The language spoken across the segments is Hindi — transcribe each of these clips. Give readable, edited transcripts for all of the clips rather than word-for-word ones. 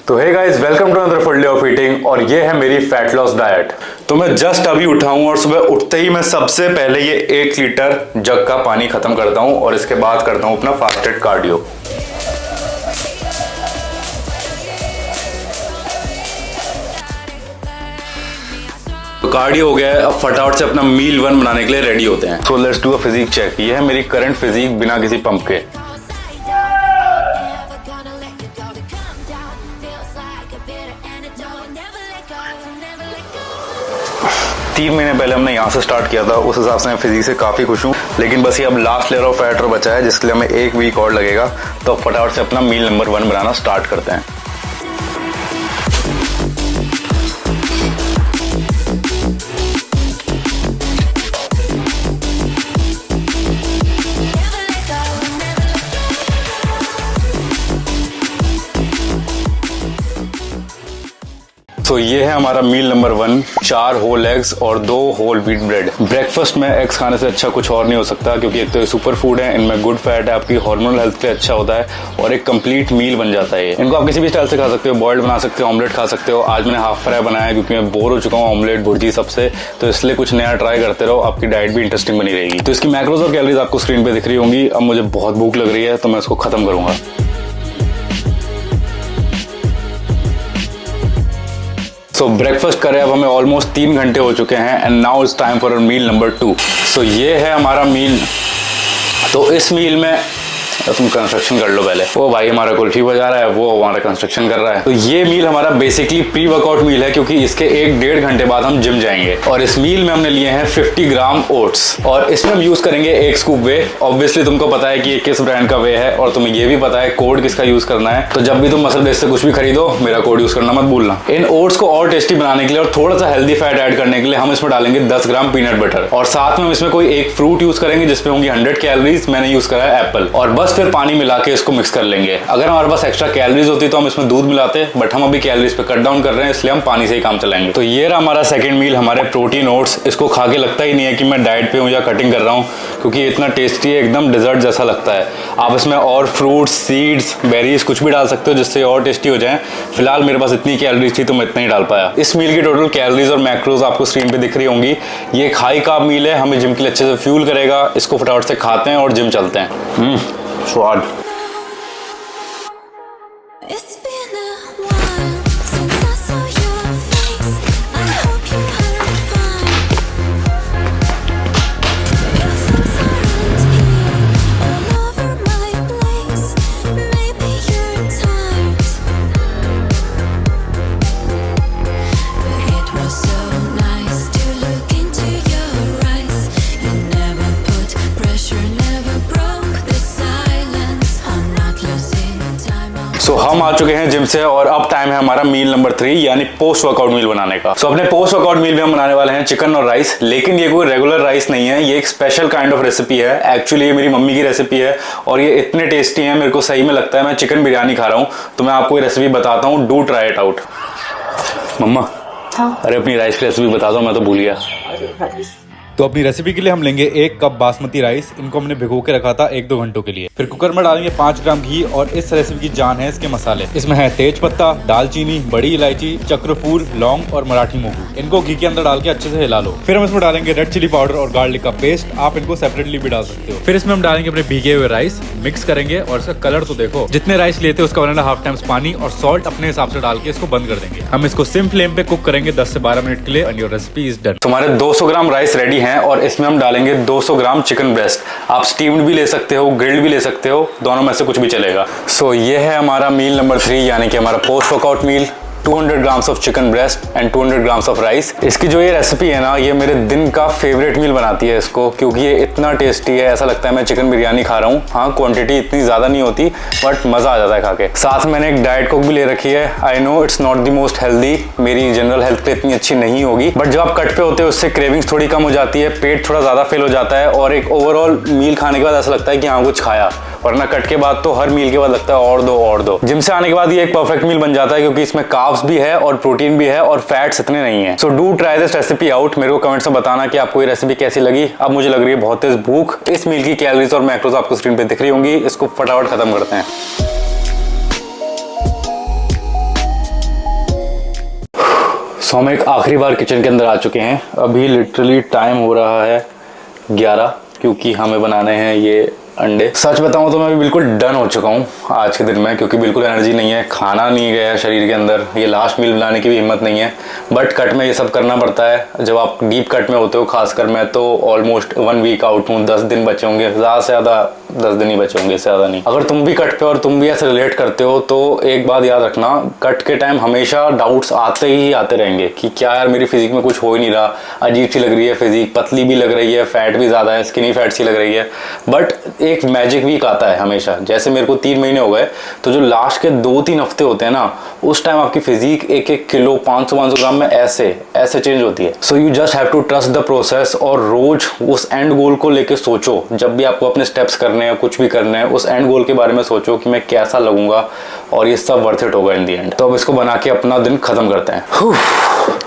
तो hey guys, welcome to another full day of eating. और ये है मेरी फैट लॉस डाइट। तो मैं जस्ट अभी उठा हूं और सुबह उठते ही मैं सबसे पहले ये 1 लीटर जग का पानी खत्म करता हूं और इसके बाद करता हूं अपना फास्टेड कार्डियो। तो कार्डियो हो गया है, अब फटाफट से अपना मील 1 बनाने के लिए रेडी होते हैं। So let's do a physique check. ये है मेरी करंट फिजिक बिना किसी पंप के। 3 महीने पहले हमने यहाँ से स्टार्ट किया था, उस हिसाब से मैं फिजिक्स से काफ़ी खुश हूँ। लेकिन बस ये अब लास्ट लेयर ऑफ फैट और बचा है, जिसके लिए हमें 1 वीक और लगेगा। तो अब फटाफट से अपना मील नंबर 1 बनाना स्टार्ट करते हैं। तो ये है हमारा मील नंबर 1, 4 होल एग्स और 2 होल व्हीट ब्रेड। ब्रेकफास्ट में एग्स खाने से अच्छा कुछ और नहीं हो सकता, क्योंकि एक तो ये सुपर फूड है, इनमें गुड फैट है, आपकी हार्मोनल हेल्थ के लिए अच्छा होता है और एक कंप्लीट मील बन जाता है। इनको आप किसी भी स्टाइल से खा सकते हो, बॉइल्ड बना सकते हो, ऑमलेट खा सकते हो। आज मैंने हाफ फ्राई बनाया है क्योंकि मैं बोर हो चुका हूँ ऑमलेट भुर्जी सबसे, तो इसलिए कुछ नया ट्राई करते रहो, आपकी डाइट भी इंटरेस्टिंग बनी रहेगी। तो इसकी मैक्रोज और कैलोरीज आपको स्क्रीन पे दिख रही होंगी। अब मुझे बहुत भूख लग रही है तो मैं इसको खत्म करूंगा। सो ब्रेकफास्ट करे अब हमें ऑलमोस्ट 3 घंटे हो चुके हैं and now it's time for meal number 2। सो ये है हमारा मील। तो इस मील में तुम कंस्ट्रक्शन कर लो पहले। वो भाई हमारा कुल्फी बजा रहा है, वो हमारा कंस्ट्रक्शन कर रहा है। तो ये मील हमारा बेसिकली प्री वर्कआउट मील है, क्योंकि इसके 1-1.5 घंटे बाद हम जिम जाएंगे। और इस मील में हमने लिए हैं 50 ग्राम ओट्स और इसमें हम यूज करेंगे 1 स्कूप वे। ऑब्वियसली तुमको पता है कि ये किस ब्रांड का वे है और तुम्हें ये भी पता है कोड किसका यूज करना है। तो जब भी तुम मसल बेस से कुछ भी खरीदो, मेरा कोड यूज करना मत भूलना। इन ओट्स को और टेस्टी बनाने के लिए और थोड़ा सा हेल्दी फैट ऐड करने के लिए हम इसमें डालेंगे 10 ग्राम पीनट बटर और साथ में हम इसमें कोई एक फ्रूट यूज करेंगे जिसमें होंगी 100 कैलोरीज। मैंने यूज करा है एप्पल। और बस फिर पानी मिला के इसको मिक्स कर लेंगे। अगर हमारे पास एक्स्ट्रा कैलोरीज होती तो हम इसमें दूध मिलाते, बट हम अभी कैलोरीज पे कट डाउन कर रहे हैं, इसलिए हम पानी से ही काम चलाएंगे। तो ये रहा हमारा सेकंड मील, हमारे प्रोटीन ओट्स। इसको खा के लगता ही नहीं है कि मैं डाइट पे हूँ या कटिंग कर रहा हूँ, क्योंकि ये इतना टेस्टी है, एकदम डिजर्ट जैसा लगता है। आप इसमें और फ्रूट्स, सीड्स, बेरीज कुछ भी डाल सकते हो जिससे और टेस्टी हो जाए। फिलहाल मेरे पास इतनी कैलोरीज थी तो मैं इतना ही डाल पाया। इस मील की टोटल कैलोरीज और मैक्रोज आपको स्क्रीन पे दिख रही होंगी। ये एक हाई कार्ब मील है, हमें जिम के लिए अच्छे से फ्यूल करेगा। इसको फटाफट से खाते हैं और जिम चलते हैं। स्वाद। सो हम आ चुके हैं जिम से और अब टाइम है हमारा मील नंबर 3 यानी पोस्ट वर्कआउट मील बनाने का। सो अपने पोस्ट वर्कआउट मील में हम बनाने वाले हैं चिकन और राइस, लेकिन ये कोई रेगुलर राइस नहीं है, ये एक स्पेशल काइंड ऑफ रेसिपी है। एक्चुअली ये मेरी मम्मी की रेसिपी है और ये इतने टेस्टी है, मेरे को सही में लगता है मैं चिकन बिरयानी खा रहा हूँ। तो मैं आपको ये रेसिपी बताता हूँ, डू ट्राई इट आउट। मम्मा, हाँ? अरे अपनी राइस की रेसिपी बता दो, मैं तो भूल गया। तो अपनी रेसिपी के लिए हम लेंगे 1 कप बासमती राइस। इनको हमने भिगो के रखा था 1-2 घंटों के लिए। फिर कुकर में डालेंगे 5 ग्राम घी और इस रेसिपी की जान है इसके मसाले। इसमें है तेज पत्ता, दालचीनी, बड़ी इलायची, चक्रफूल, लौंग और मराठी मोगू। इनको घी के अंदर डाल के अच्छे से हिला लो। फिर हम इसमें डालेंगे रेड चिली पाउडर और गार्लिक का पेस्ट। आप इनको सेपरेटली भी डाल सकते हो। फिर इसमें हम डालेंगे अपने भीगे हुए राइस, मिक्स करेंगे और इसका कलर तो देखो, जितने राइस लेते हैं उसका 1.5 टाइम्स पानी और सॉल्ट अपने हिसाब से डाल के इसको बंद कर देंगे। हम इसको सिम फ्लेम पे कुक करेंगे 10 से 12 मिनट के लिए and your recipe is done. हमारे 200 ग्राम राइस रेडी हैं और इसमें हम डालेंगे 200 ग्राम चिकन ब्रेस्ट। आप स्टीम्ड भी ले सकते हो, ग्रिल्ड भी ले सकते हो, दोनों में से कुछ भी चलेगा। सो ये है हमारा मील नंबर 3 यानी कि हमारा post workout meal. 200 grams of chicken breast and 200 grams of rice. इसकी जो ये रेसिपी है ना, ये मेरे दिन का फेवरेट मील बनाती है इसको, क्योंकि ये इतना टेस्टी है, ऐसा लगता है मैं चिकन बिरयानी खा रहा हूँ। हाँ, क्वांटिटी इतनी ज़्यादा नहीं होती बट मज़ा आ जाता है खा के। साथ में मैंने एक डाइट कोक भी ले रखी है। I know it's not the most healthy, मेरी जनरल हेल्थ पे इतनी अच्छी नहीं होगी, बट जब आप कट पे होते हो उससे क्रेविंग्स थोड़ी कम हो जाती है, पेट थोड़ा ज़्यादा फिल हो जाता है और एक ओवरऑल मील खाने के बाद ऐसा लगता है कि हाँ कुछ खाया। वरना कट के बाद तो हर मील के बाद लगता है और दो और दो। जिम से आने के बाद ये एक परफेक्ट मील बन जाता है, क्योंकि इसमें कार्ब्स भी है और प्रोटीन भी है और फैट्स इतने नहीं है। So do try this recipe out. मेरे को कमेंट्स में बताना कि आपको ये रेसिपी कैसी लगी। अब मुझे लग रही है बहुत तेज भूख। इस मील की कैलोरीज और मैक्रोज आपको स्क्रीन पे दिख रही होंगी। इसको फटाफट खत्म करते हैं। सो हम एक आखिरी बार किचन के अंदर आ चुके हैं। अभी लिटरली टाइम हो रहा है 11, क्योंकि हमें बनाने हैं ये अंडे। सच बताऊं तो मैं अभी बिल्कुल डन हो चुका हूँ आज के दिन में, क्योंकि बिल्कुल एनर्जी नहीं है, खाना नहीं गया है शरीर के अंदर, ये लास्ट मील बनाने की भी हिम्मत नहीं है। बट कट में ये सब करना पड़ता है। जब आप डीप कट में होते हो, खासकर मैं तो ऑलमोस्ट 1 वीक आउट हूँ। 10 दिन बचे होंगे, ज़्यादा से ज़्यादा 10 दिन ही बचे होंगे, इससे ज़्यादा नहीं। अगर तुम भी कट पे और तुम भी ऐसे रिलेट करते हो तो एक बात याद रखना, कट के टाइम हमेशा डाउट्स आते ही आते रहेंगे कि क्या यार मेरी फिजिक में कुछ हो ही नहीं रहा, अजीब सी लग रही है फिजिक, पतली भी लग रही है, फैट भी ज़्यादा है, स्किनी फैट सी लग रही है। बट एक मैजिक वीक आता है हमेशा। जैसे मेरे को 3 महीने हो गए, तो जो लास्ट के 2-3 हफ्ते होते हैं ना, उस टाइम आपकी फिजिक 1-1 किलो 500-500 ग्राम में ऐसे चेंज होती है। So you just have to trust the process और रोज उस एंड गोल को लेके सोचो। जब भी आपको अपने स्टेप्स करने हैं, कुछ भी करना है, उस एंड गोल के बारे में सोचो कि मैं कैसा लगूंगा और ये सब वर्थ इट होगा इन दी एंड। तो अब इसको बना के अपना दिन खत्म करते हैं।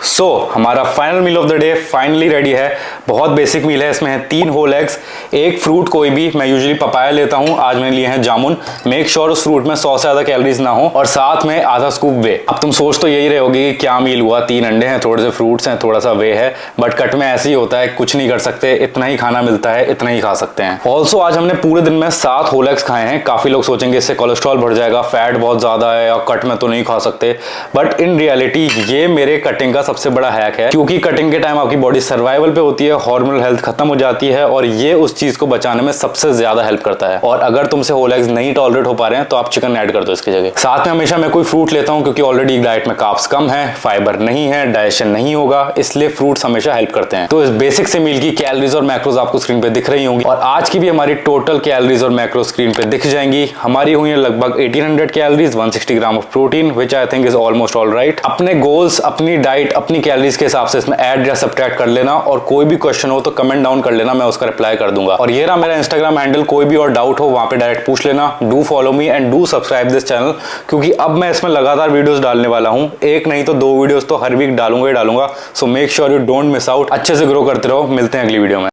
सो हमारा final meal of the day finally ready है। बहुत बेसिक मील है। इसमें है 3 होल एग्स, एक फ्रूट कोई भी, मैं यूजुअली पपाया लेता हूँ, आज मैंने लिए हैं जामुन। मेक श्योर उस फ्रूट में 100 से ज़्यादा कैलोरीज ना हो, और साथ में आधा स्कूप वे। अब तुम सोच तो यही रहे होगी कि क्या मील हुआ, 3 अंडे हैं, थोड़े से फ्रूट्स हैं, थोड़ा सा वे है। बट कट में ऐसे ही होता है, कुछ नहीं कर सकते, इतना ही खाना मिलता है, इतना ही खा सकते हैं। ऑल्सो आज हमने पूरे दिन में 7 होल एग्स खाए हैं। काफी लोग सोचेंगे इससे कोलेस्ट्रॉल बढ़ जाएगा, फैट बहुत ज्यादा है और कट में तो नहीं खा सकते। बट इन रियलिटी ये मेरे कटिंग का सबसे बड़ा हैक है, क्योंकि कटिंग के टाइम आपकी बॉडी सर्वाइवल पे होती है, हार्मोनल हेल्थ खत्म हो जाती है, और ये उस चीज को बचाने में सबसे ज्यादा हेल्प करता है। और अगर तुमसे होल एग्स नहीं टॉलरेट हो पा रहे हैं तो आप चिकन ऐड कर दो इसकी जगह। साथ में हमेशा मैं कोई फ्रूट लेता हूं, क्योंकि ऑलरेडी डाइट में कार्ब्स कम है, फाइबर नहीं है, डाइजेशन नहीं होगा, इसलिए फ्रूट्स हमेशा हेल्प करते हैं। तो इस बेसिक से मील की कैलोरीज और मैक्रोज आपको स्क्रीन पे दिख रही होंगी, और आज की भी हमारी टोटल कैलोरीज और मैक्रो स्क्रीन पे दिख जाएंगी। हमारी हुई है लगभग 1800 calories, 160 gram of protein, which I think is almost all right. अपने गोल्स, अपनी डाइट, अपनी कैलोरीज के हिसाब से इसमें ऐड या सब्ट्रैक्ट कर लेना, और कोई भी क्वेश्चन हो तो कमेंट डाउन कर लेना, मैं उसका रिप्लाई कर दूंगा। और ये रहा मेरा इंस्टाग्राम हैंडल, कोई भी और डाउट हो वहां पे डायरेक्ट पूछ लेना। Do follow me and do subscribe this channel, क्योंकि अब मैं इसमें लगातार वीडियोस डालने वाला हूं। एक नहीं तो 2 वीडियोस तो हर वीक डालूंगा ही डालूंगा। So make sure you don't miss out. अच्छे से ग्रो करते रहो। मिलते हैं अगली वीडियो में।